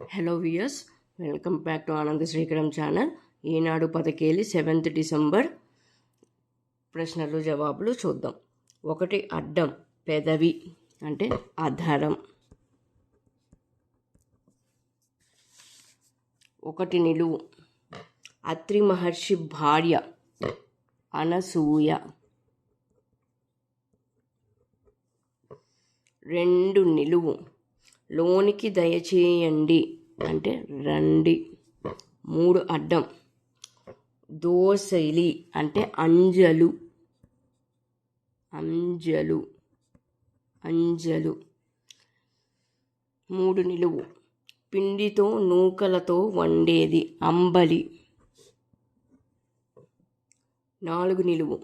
Hello viewers, welcome back to ఆనంద Srikaram channel. ఈనాడు పదకేలి 7th December ప్రశ్నలు జవాబులు చూద్దాం. 1 అడ్డం పెదవి అంటే అధరం. 1 నిలువు అత్రి మహర్షి భార్య అనసూయ. 2 నిలువు లోనికి దయచేయండి అంటే రండి. 3 అడ్డం దోసలి అంటే అంజలు. 3 నిలువు పిండితో నూకలతో వండేది అంబలి. 4 నిలువు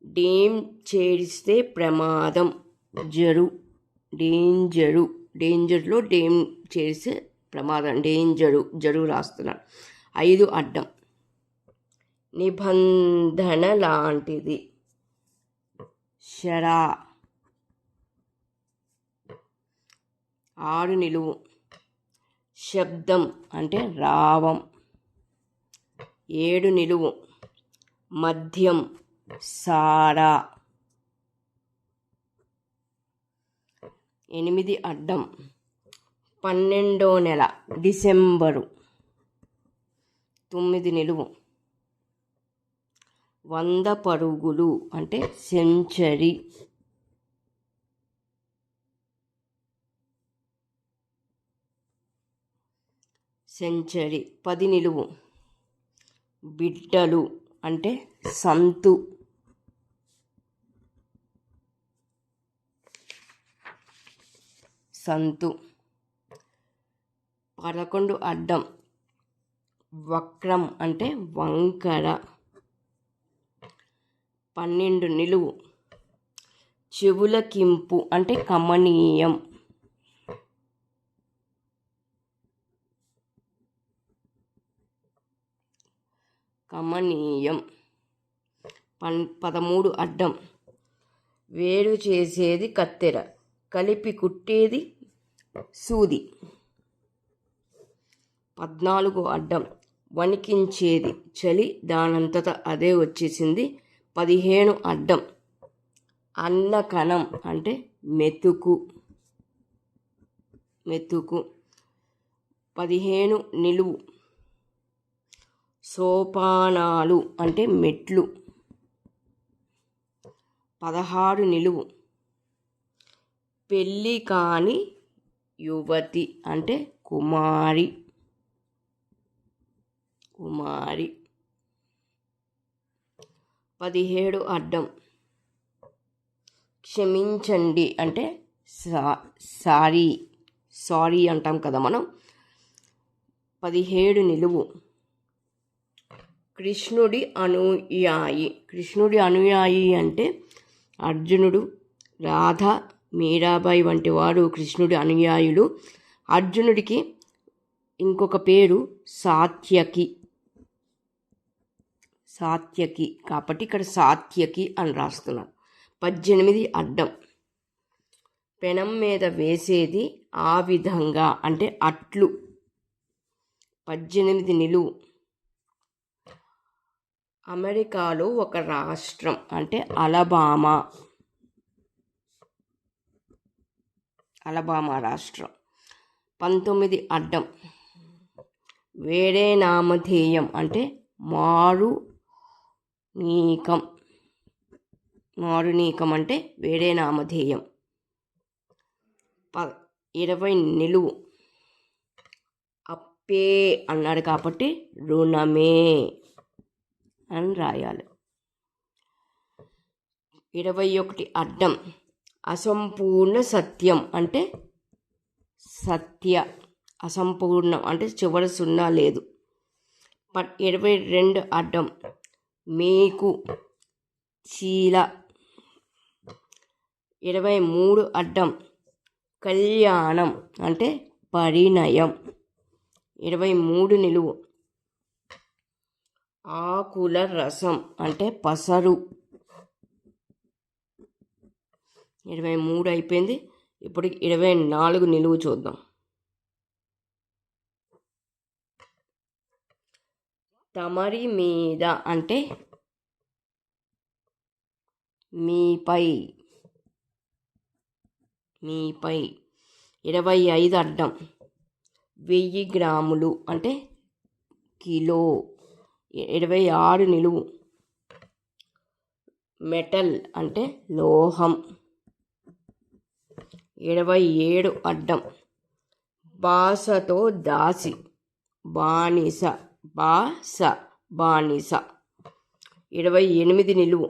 డేమ్ చేరిస్తే ప్రమాదం డేంజర్లో డేమ్ చేసే ప్రమాదం జరు రాస్తున్నాను. 5 అడ్డం నిబంధన లాంటిది షరా. 6 నిలువు శబ్దం అంటే రావం. 7 నిలువు మద్యం సారా. 8 అడ్డం 12వ నెల డిసెంబరు. 9 నిలువు 100 పరుగులు అంటే సెంచరీ. 10 నిలువు బిడ్డలు అంటే సంతు. 11 అడ్డం వక్రం అంటే వంకర. 12 నిలువు చెవులకింపు అంటే కమనీయం. 13 అడ్డం వేరు చేసేది కత్తెర, కలిపి కుట్టేది సూది. 14 అడ్డం వణికించేది చలి, దానంతట అదే వచ్చేసింది. 15 అడ్డం అన్నకణం అంటే మెతుకు. 15 నిలువు సోపానాలు అంటే మెట్లు. 16 నిలువు పెళ్ళి కాని యువతి అంటే కుమారి. 17 అడ్డం క్షమించండి అంటే సారీ అంటాం కదా మనం. 17 నిలువు కృష్ణుడి అనుయాయి అంటే అర్జునుడు, రాధ, మీరాబాయి వంటి వారు కృష్ణుడి అనుయాయులు. అర్జునుడికి ఇంకొక పేరు సాత్యకి కాబట్టి ఇక్కడ సాత్యకి అని రాస్తున్నాను. 18 అడ్డం పెనం మీద వేసేది ఆ విధంగా అంటే అట్లు. 18 నిలువు అమెరికాలో ఒక రాష్ట్రం అంటే అలబామా రాష్ట్రం. 19 అడ్డం వేరే నామధేయం అంటే మారునీకం అంటే వేరే నామధేయం. 20 నిలువు అప్పే అన్నాడు కాబట్టి రుణమే అని రాయాలి. 21 అడ్డం అసంపూర్ణ సత్యం అంటే అసంపూర్ణం అంటే చివరి సున్నా లేదు. 22 అడ్డం మేకు చీల. 23 అడ్డం కళ్యాణం అంటే పరిణయం. 23 నిలువు ఆకుల రసం అంటే పసరు. 23 అయిపోయింది. ఇప్పుడు 24 నిలువు చూద్దాం. తమరి మీద అంటే మీపై 25 అడ్డం. 1000 గ్రాములు అంటే కిలో. 26 నిలువు. మెటల్ అంటే లోహం. 27 అడ్డం. బాసతో దాసి బానిస. బానిస. 28 నిలువు.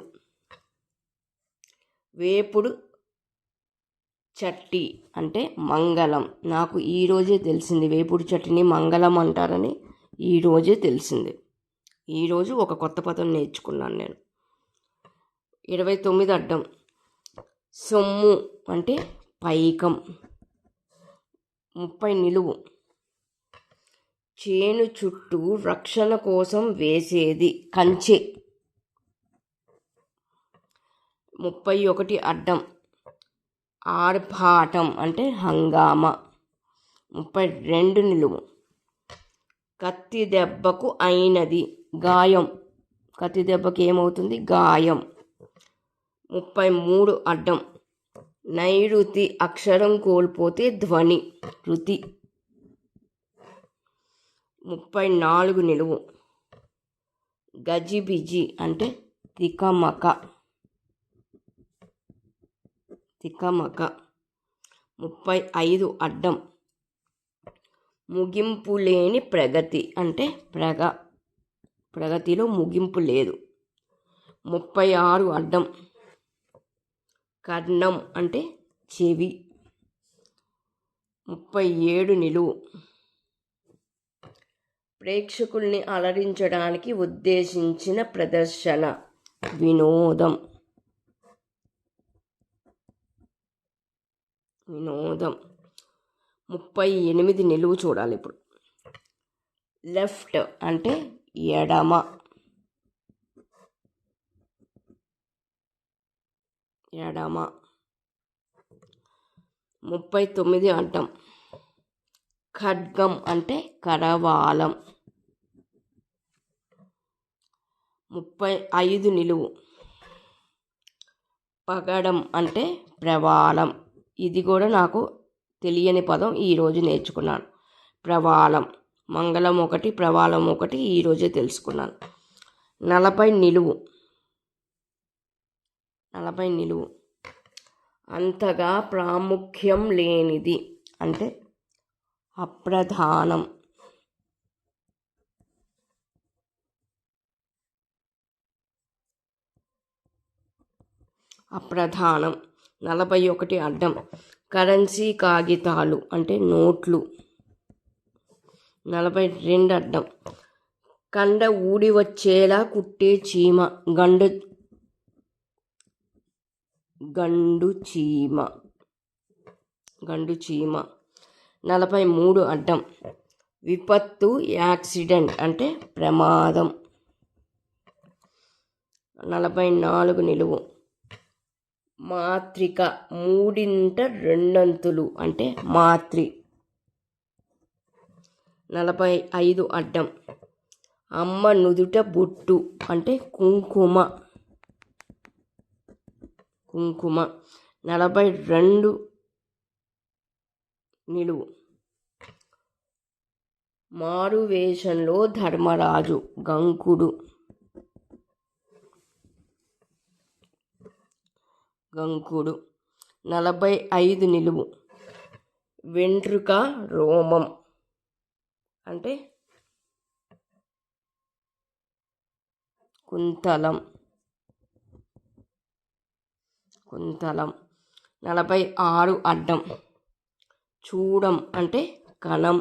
వేపుడు చట్టి అంటే మంగళం. నాకు ఈరోజే తెలిసింది వేపుడు చట్టిని మంగళం అంటారని ఈరోజే తెలిసింది. ఈరోజు ఒక కొత్త పదం నేర్చుకున్నాను నేను. 29 అడ్డం. సొమ్ము అంటే పైకం. 30 నిలువు. చేను చుట్టూ రక్షణ కోసం వేసేది కంచె. 31 అడ్డం. ఆర్భాటం అంటే హంగామా. 32 నిలువు. కత్తి దెబ్బకు అయినది గాయం. కత్తి దెబ్బకి ఏమవుతుంది? గాయం. 33 అడ్డం. నైరుతి అక్షరం కోల్పోతే ధ్వని రుతి. 34 నిలువు. గజిబిజి అంటే తికమక. 35 అడ్డం. ముగింపు లేని ప్రగతి అంటే ప్రగతిలో ముగింపు లేదు. 36 అడ్డం. కర్ణం అంటే చెవి. 37 నిలువు. ప్రేక్షకుల్ని అలరించడానికి ఉద్దేశించిన ప్రదర్శన వినోదం. 38 నిలువు చూడాలి ఇప్పుడు. లెఫ్ట్ అంటే ఎడమ. 39 అడ్డం. ఖడ్గం అంటే కరవాలం. 35 నిలువు. పగడం అంటే ప్రవాళం. ఇది కూడా నాకు తెలియని పదం, ఈరోజు నేర్చుకున్నాను. ప్రవాళం. మంగళం ఒకటి, ప్రవాళం ఒకటి, ఈరోజే తెలుసుకున్నాను. 40 నిలువు. అంతగా ప్రాముఖ్యం లేనిది అంటే అప్రధానం. అప్రధానం. 41 అడ్డం. కరెన్సీ కాగితాలు అంటే నోట్లు. 42 అడ్డం. కండ ఊడి వచ్చేలా కుట్టే చీమ గండు చీమ. 43 అడ్డం. విపత్తు యాక్సిడెంట్ అంటే ప్రమాదం. 44 నిలువు. మాత్రిక 3/2 అంటే మాత్రి. 45 అడ్డం. అమ్మ నుదుట బొట్టు అంటే కుంకుమ. 42 నిలువు. మారు వేషంలో ధర్మరాజు గంకుడు. 45 నిలువు. వెంట్రుక రోమం అంటే కుంతలం. 46 అడ్డం. చూడం అంటే కణం.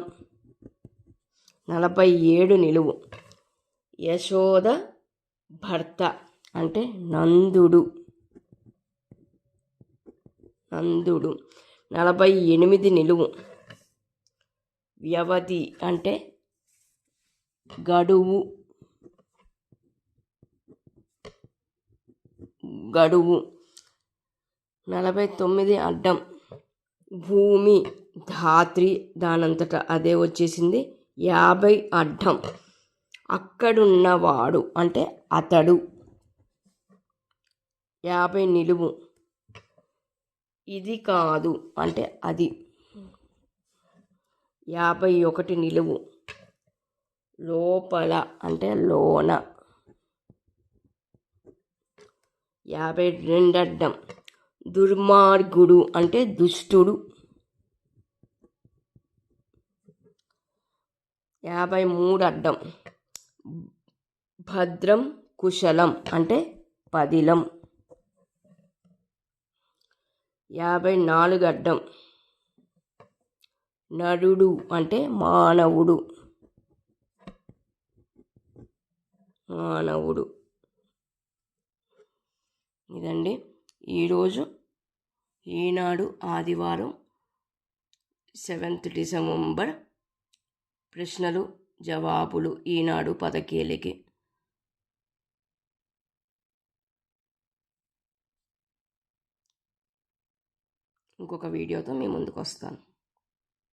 47 నిలువు. యశోద భర్త అంటే నందుడు. 48 నిలువు. వ్యవధి అంటే గడువు. 49 అడ్డం. భూమి ధాత్రి దానంతట అదే వచ్చేసింది. 50 అడ్డం. అక్కడున్నవాడు అంటే అతడు. 50 నిలువు. ఇది కాదు అంటే అది. 51 నిలువు. లోపల అంటే లోన. 52 అడ్డం. దుర్మార్గుడు అంటే దుష్టుడు. 53 అడ్డం. భద్రం కుశలం అంటే పదిలం. 54 అడ్డం. నరుడు అంటే మానవుడు. ఇదండి ఈరోజు ఈనాడు ఆదివారం 7th డిసెంబర్ ప్రశ్నలు జవాబులు ఈనాడు పదకేలికి. ఇంకొక వీడియోతో మీ ముందుకు వస్తాను.